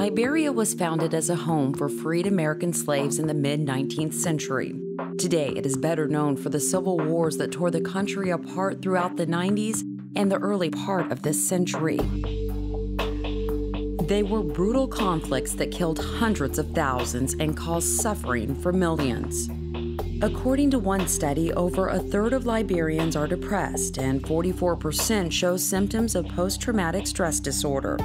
Liberia was founded as a home for freed American slaves in the mid-19th century. Today, it is better known for the civil wars that tore the country apart throughout the 90s and the early part of this century. They were brutal conflicts that killed hundreds of thousands and caused suffering for millions. According to one study, over a third of Liberians are depressed, and 44% show symptoms of post-traumatic stress disorder.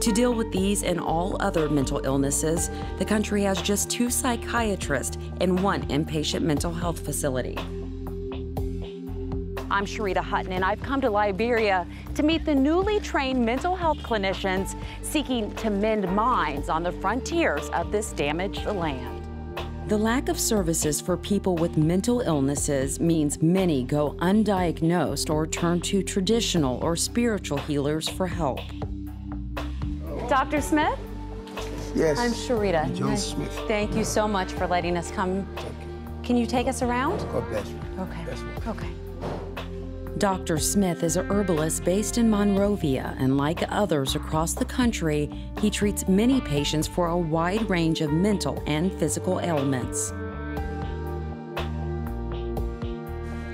To deal with these and all other mental illnesses, the country has just 2 psychiatrists and 1 inpatient mental health facility. I'm Sharita Hutton, and I've come to Liberia to meet the newly trained mental health clinicians seeking to mend minds on the frontiers of this damaged land. The lack of services for people with mental illnesses means many go undiagnosed or turn to traditional or spiritual healers for help. Dr. Smith? Yes. I'm Sharita. John Smith. Thank you so much for letting us come. Thank you. Can you take us around? God bless you. Okay. Bless you. Okay. Dr. Smith is a herbalist based in Monrovia, and like others across the country, he treats many patients for a wide range of mental and physical ailments.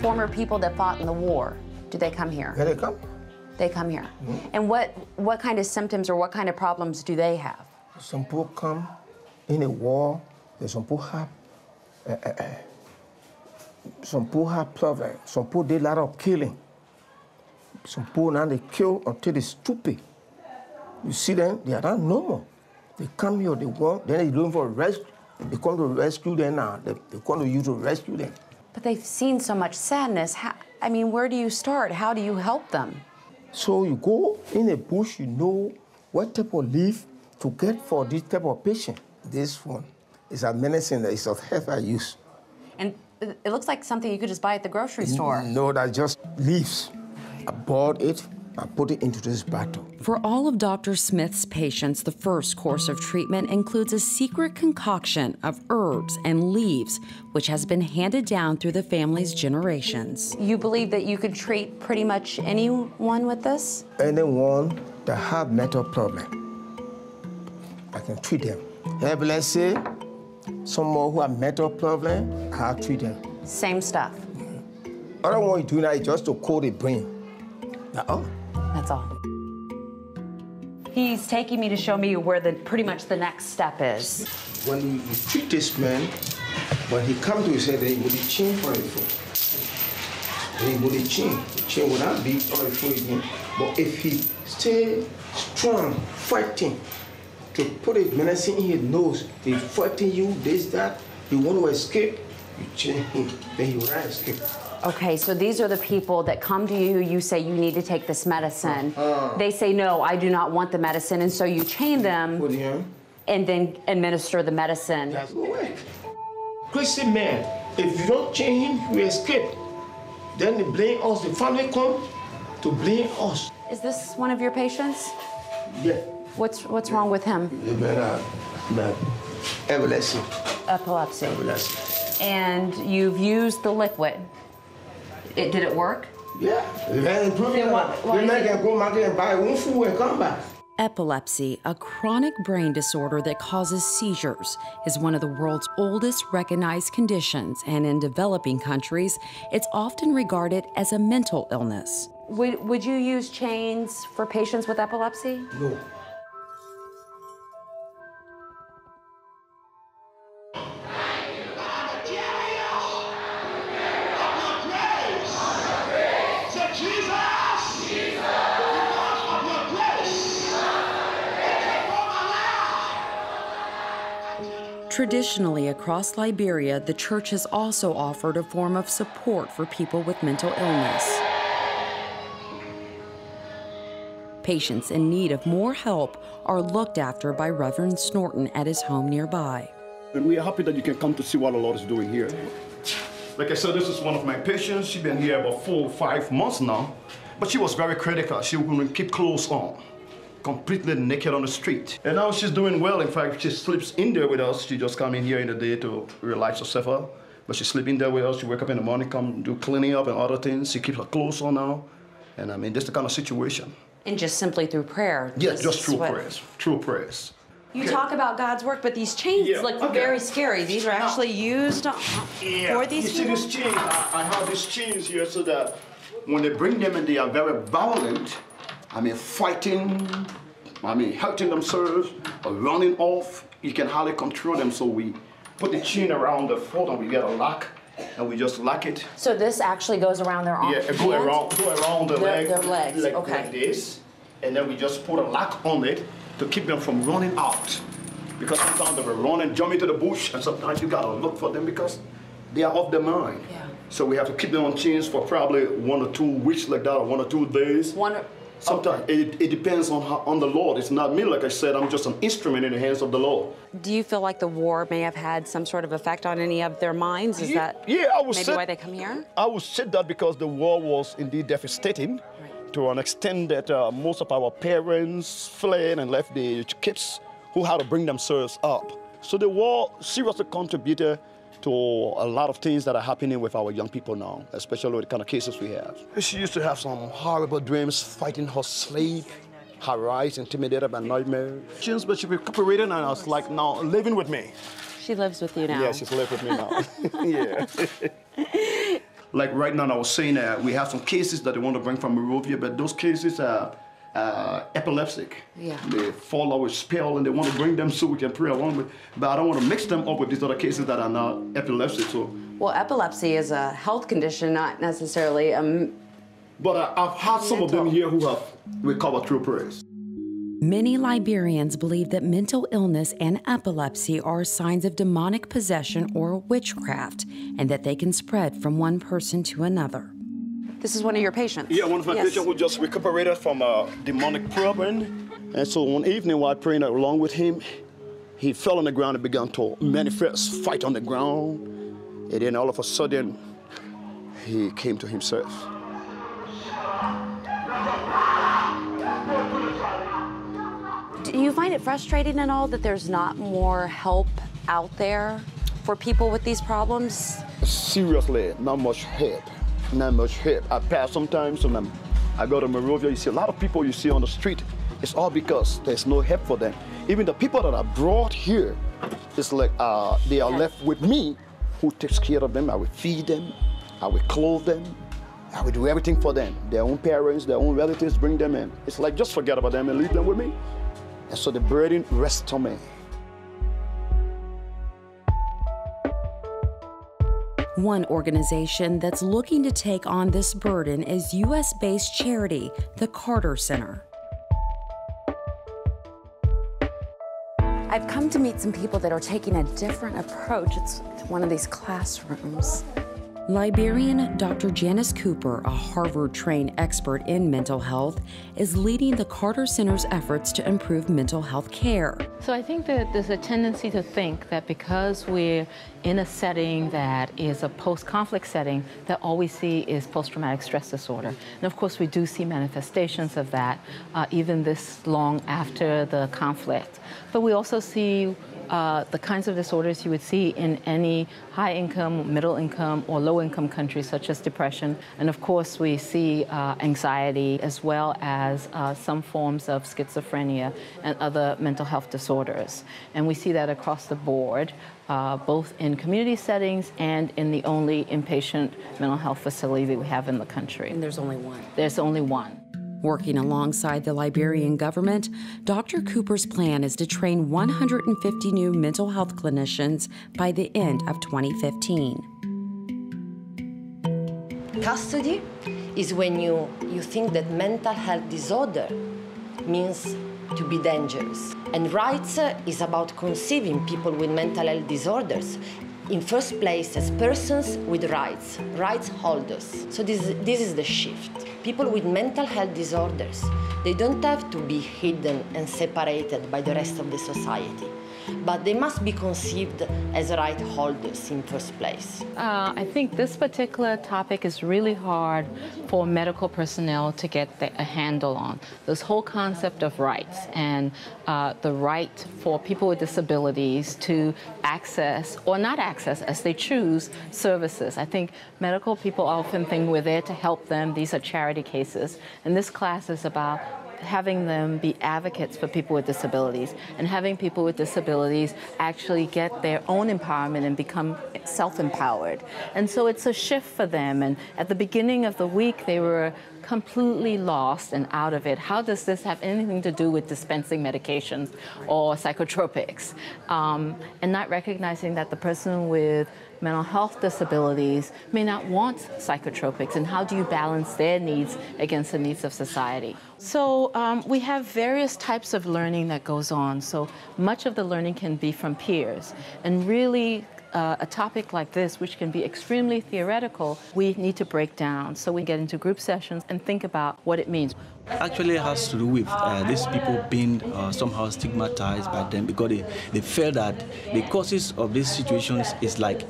Former people that fought in the war, do they come here? Here they come. They come here. Mm-hmm. And what kind of symptoms or what kind of problems do they have? Some people come in a war. Some people have problem. Some people did a lot of killing. Some people now they kill until they're stupid. You see them, they are not normal. They come here, they walk, then they're looking for a rescue. They come to rescue them now. They come to you to rescue them. But they've seen so much sadness. I mean, where do you start? How do you help them? So you go in the bush, you know what type of leaf to get for this type of patient. This one is a medicine that is of health I use. And it looks like something you could just buy at the grocery store. No, that's just leaves. I boiled it and put it into this bottle. For all of Dr. Smith's patients, the first course of treatment includes a secret concoction of herbs and leaves, which has been handed down through the family's generations. You believe that you could treat pretty much anyone with this? Anyone that have mental problem, I can treat them. Let's say someone who have mental problem, I'll treat them. Same stuff? All I want you to do now is just to cool the brain. That's all. That's all. He's taking me to show me where pretty much the next step is. When you treat this man, when he comes to his head, then he will be chained for the food. Then he will be chained. The chain will not be on the food again. But if he stay strong, fighting, to put a medicine in his nose, he's fighting you, this, that, he want to escape, you chain him, then he will not escape. Okay, so these are the people that come to you, you say you need to take this medicine. They say, no, I do not want the medicine, and so you chain them and then administer the medicine. That's the way. Christian man, if you don't chain him, he will escape. Then they blame us, the family come to blame us. Is this one of your patients? Yeah. What's wrong with him? Epilepsy. Epilepsy. Epilepsy. And you've used the liquid. Did it work? Yeah. Then I can go market and buy one food and come back. Epilepsy, a chronic brain disorder that causes seizures, is one of the world's oldest recognized conditions, and in developing countries, it's often regarded as a mental illness. Would you use chains for patients with epilepsy? No. Traditionally, across Liberia, the church has also offered a form of support for people with mental illness. Patients in need of more help are looked after by Reverend Snorton at his home nearby. And we are happy that you can come to see what the Lord is doing here. Like I said, this is one of my patients. She's been here about 4 or 5 months now, but she was very critical. She wouldn't keep clothes on, completely naked on the street. And now she's doing well. In fact, she sleeps in there with us. She just come in here in the day to relax herself. But she sleep in there with us. She wake up in the morning, come do cleaning up and other things. She keeps her clothes on now. And I mean, that's the kind of situation. And just simply through prayer? Yes, just through prayers. Through prayers. You talk about God's work, but these chains look very scary. These are actually used for these people? You see these chains? I have these chains here so that when they bring them in, they are very violent. I mean, fighting, I mean, hurting themselves, or running off. You can hardly control them, so we put the chain around the foot and we get a lock, and we just lock it. So this actually goes around their arms? Yeah, go around the leg. Their legs, like this. And then we just put a lock on it to keep them from running out. Because sometimes they were running, jumping to the bush, and sometimes you gotta look for them because they are off their mind. Yeah. So we have to keep them on chains for probably 1 or 2 weeks like that, or 1 or 2 days. Sometimes it depends on the Lord. It's not me, like I said, I'm just an instrument in the hands of the Lord. Do you feel like the war may have had some sort of effect on any of their minds? Is that I would maybe why they come here? I would say that because the war was indeed devastating to an extent that most of our parents fled and left the kids who had to bring themselves up. So the war seriously contributed to a lot of things that are happening with our young people now, especially with the kind of cases we have. She used to have some horrible dreams, fighting her slave, harassed, intimidated by nightmares. But she recuperated, and I was like, now living with me. She lives with you now? Yeah, she's living with me now. Yeah. Like right now, I was saying that we have some cases that they want to bring from Monrovia, but those cases are epileptic. Yeah. They fall out with spell, and they want to bring them so we can pray along with. But I don't want to mix them up with these other cases that are not epileptic. So. Well, epilepsy is a health condition, not necessarily But I've had some of them here who have recovered through prayers. Many Liberians believe that mental illness and epilepsy are signs of demonic possession or witchcraft, and that they can spread from one person to another. This is one of your patients? Yeah, one of my patients who just recuperated from a demonic problem. And so one evening while praying along with him, he fell on the ground and began to manifest, fight on the ground. And then all of a sudden, he came to himself. Do you find it frustrating at all that there's not more help out there for people with these problems? Seriously, not much help. Not much help. I pass sometimes and I go to Monrovia, you see a lot of people you see on the street. It's all because there's no help for them. Even the people that are brought here, it's like they are left with me who takes care of them. I will feed them, I will clothe them, I will do everything for them. Their own parents, their own relatives bring them in. It's like just forget about them and leave them with me. And so the burden rests on me. One organization that's looking to take on this burden is U.S.-based charity, the Carter Center. I've come to meet some people that are taking a different approach. It's one of these classrooms. Liberian Dr. Janice Cooper, a Harvard-trained expert in mental health, is leading the Carter Center's efforts to improve mental health care. So I think that there's a tendency to think that because we're in a setting that is a post-conflict setting, that all we see is post-traumatic stress disorder. And of course, we do see manifestations of that even this long after the conflict. But we also see the kinds of disorders you would see in any high-income, middle-income, or low-income countries, such as depression. And of course, we see anxiety, as well as some forms of schizophrenia and other mental health disorders. And we see that across the board, both in community settings and in the only inpatient mental health facility that we have in the country. And there's only one. There's only one. Working alongside the Liberian government, Dr. Cooper's plan is to train 150 new mental health clinicians by the end of 2015. Custody is when you think that mental health disorder means to be dangerous. And rights is about conceiving people with mental health disorders in first place as persons with rights, rights holders. So this is the shift. People with mental health disorders, they don't have to be hidden and separated by the rest of the society, but they must be conceived as right holders in first place. I think this particular topic is really hard for medical personnel to get a handle on. This whole concept of rights and the right for people with disabilities to access or not access, as they choose, services. I think medical people often think we're there to help them. These are charity cases. And this class is about having them be advocates for people with disabilities and having people with disabilities actually get their own empowerment and become self-empowered. And so it's a shift for them. And at the beginning of the week, they were completely lost and out of it. How does this have anything to do with dispensing medications or psychotropics? And not recognizing that the person with mental health disabilities may not want psychotropics, and how do you balance their needs against the needs of society? So we have various types of learning that goes on. So much of the learning can be from peers, and really a topic like this, which can be extremely theoretical, we need to break down. So we get into group sessions and think about what it means. Actually, it has to do with these people being somehow stigmatized by them because they feel that the causes of these situations is like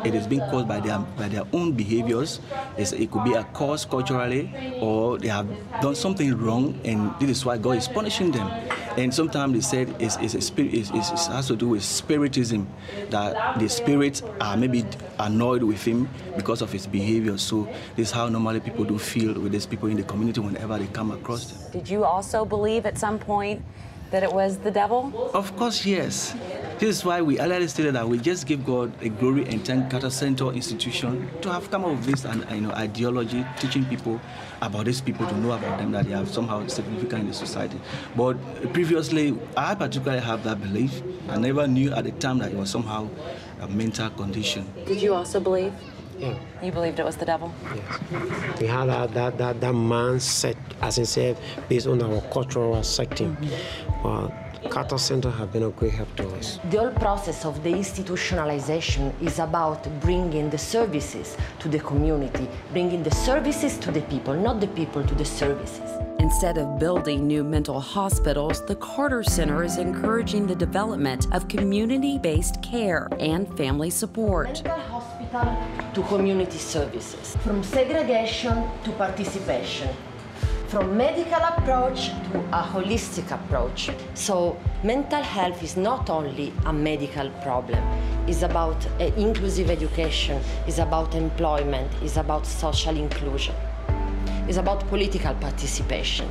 it is being caused by their own behaviors. It could be a cause culturally, or they have done something wrong, and this is why God is punishing them. And sometimes they said it has to do with spiritism, that the spirits are maybe annoyed with him because of his behavior. So this is how normally people do feel with these people in the community whenever they come across them. Did you also believe at some point that it was the devil? Of course, yes. This is why we earlier stated that we just give God a glory and thank Carter Center institution to have come up with this ideology, teaching people about these people, to know about them, that they are somehow significant in the society. But previously, I particularly have that belief. I never knew at the time that it was somehow a mental condition. Did you also believe? Yeah. You believed it was the devil? Yes. We had that mindset, as I said, based on our cultural setting. Carter Center have been a great help to us. The whole process of the institutionalization is about bringing the services to the community, bringing the services to the people, not the people to the services. Instead of building new mental hospitals, the Carter Center is encouraging the development of community-based care and family support. Mental hospital to community services, from segregation to participation, from medical approach to a holistic approach. So mental health is not only a medical problem. It's about inclusive education, it's about employment, it's about social inclusion, it's about political participation.